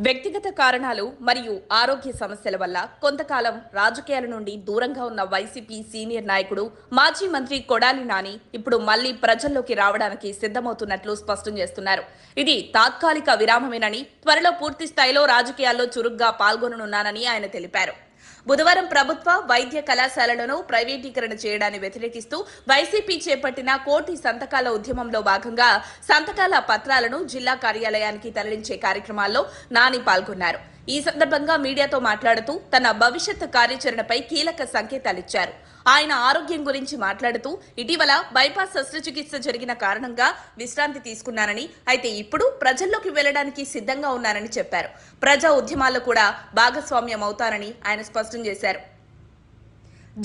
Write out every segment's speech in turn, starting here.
వ్యక్తిగత కారణాలు మరియు ఆరోగ్య సమస్యల వల్ల కొంతకాలం రాజకీయాల నుండి దూరంగా ఉన్న వైసీపీ సీనియర్ నాయకుడు మాజీ మంత్రి కొడాలి నాని ఇప్పుడు మళ్లీ ప్రజల్లోకి రావడానికి సిద్ధమవుతున్నట్లు స్పష్టం చేస్తున్నారు. ఇది తాత్కాలిక విరామమేనని, త్వరలో పూర్తి స్థాయిలో రాజకీయాల్లో చురుగ్గా పాల్గొననున్నానని ఆయన తెలిపారు. బుధవారం ప్రభుత్వ వైద్య కళాశాలలను ప్రైవేటీకరణ చేయడాన్ని వ్యతిరేకిస్తూ వైసీపీ చేపట్టిన కోటి సంతకాల ఉద్యమంలో భాగంగా సంతకాల పత్రాలను జిల్లా కార్యాలయానికి తరలించే కార్యక్రమాల్లో నాని పాల్గొన్నారు. ఈ సందర్భంగా మీడియాతో మాట్లాడుతూ తన భవిష్యత్ కార్యాచరణపై కీలక సంకేతాలిచ్చారు. ఆయన ఆరోగ్యం గురించి మాట్లాడుతూ ఇటీవల బైపాస్ శస్త్రచికిత్స జరిగిన కారణంగా విశ్రాంతి తీసుకున్నానని, అయితే ఇప్పుడు ప్రజల్లోకి వెళ్లడానికి సిద్ధంగా ఉన్నానని చెప్పారు. ప్రజా ఉద్యమాల్లో కూడా భాగస్వామ్యం అవుతారని ఆయన స్పష్టం చేశారు.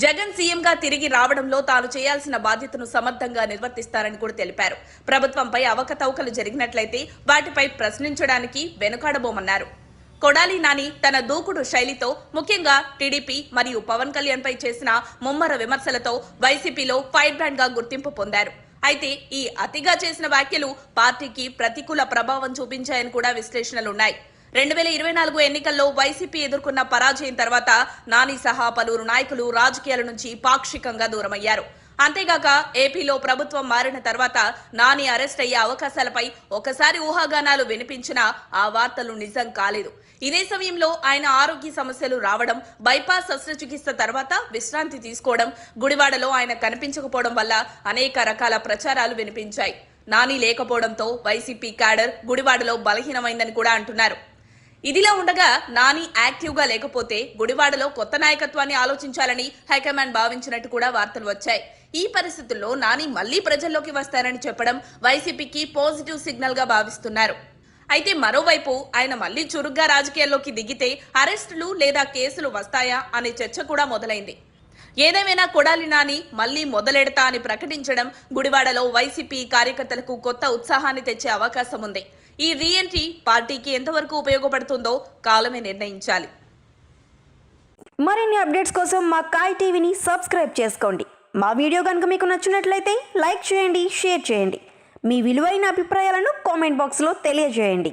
జగన్ సీఎంగా తిరిగి రావడంలో తాను చేయాల్సిన బాధ్యతను సమర్థంగా నిర్వర్తిస్తారని కూడా తెలిపారు. ప్రభుత్వంపై అవకతవకలు జరిగినట్లయితే వాటిపై ప్రశ్నించడానికి వెనుకాడబోమన్నారు. కొడాలి నాని తన దూకుడు శైలితో, ముఖ్యంగా టీడీపీ మరియు పవన్ కళ్యాణ్ పై చేసిన ముమ్మర విమర్శలతో వైసీపీలో ఫైర్ బ్రాండ్ గా గుర్తింపు పొందారు. అయితే ఈ అతిగా చేసిన వ్యాఖ్యలు పార్టీకి ప్రతికూల ప్రభావం చూపించాయని కూడా విశ్లేషణలున్నాయి. 2024 ఎన్నికల్లో వైసీపీ ఎదుర్కొన్న పరాజయం తర్వాత నాని సహా పలువురు నాయకులు రాజకీయాల నుంచి పాక్షికంగా దూరమయ్యారు. అంతేగాక ఏపీలో ప్రభుత్వం మారిన తర్వాత నాని అరెస్ట్ అయ్యే అవకాశాలపై ఒకసారి ఊహాగానాలు వినిపించినా ఆ వార్తలు నిజం కాలేదు. ఇదే సమయంలో ఆయన ఆరోగ్య సమస్యలు రావడం, బైపాస్ శస్త్రచికిత్స తర్వాత విశ్రాంతి తీసుకోవడం, గుడివాడలో ఆయన కనిపించకపోవడం వల్ల అనేక రకాల ప్రచారాలు వినిపించాయి. నాని లేకపోవడంతో వైసీపీ క్యాడర్ గుడివాడలో బలహీనమైందని కూడా అంటున్నారు. ఇదిలా ఉండగా నాని యాక్టివ్ గా లేకపోతే గుడివాడలో కొత్త నాయకత్వాన్ని ఆలోచించాలని హైకమాండ్ భావించినట్టు కూడా వార్తలు వచ్చాయి. ఈ పరిస్థితుల్లో నాని మళ్లీ ప్రజల్లోకి వస్తారని చెప్పడం వైసీపీకి పాజిటివ్ సిగ్నల్ గా భావిస్తున్నారు. అయితే మరోవైపు ఆయన మళ్లీ చురుగ్గా రాజకీయాల్లోకి దిగితే అరెస్టులు లేదా కేసులు వస్తాయా అనే చర్చ కూడా మొదలైంది. ఏదేమైనా కొడాలి నాని మళ్లీ మొదలెడతా అని ప్రకటించడం గుడివాడలో వైసీపీ కార్యకర్తలకు కొత్త ఉత్సాహాన్ని తెచ్చే అవకాశం ఉంది. ఈ రీఎంట్రీ పార్టీకి ఎంతవరకు ఉపయోగపడుతుందో కాలమే నిర్ణయించాలి. మరిన్ని అప్డేట్స్ కోసం మా కాయ్ టీవీని సబ్స్క్రైబ్ చేసుకోండి. మా వీడియో కనుక మీకు నచ్చినట్లయితే లైక్ చేయండి, షేర్ చేయండి. మీ విలువైన అభిప్రాయాలను కామెంట్ బాక్స్లో తెలియజేయండి.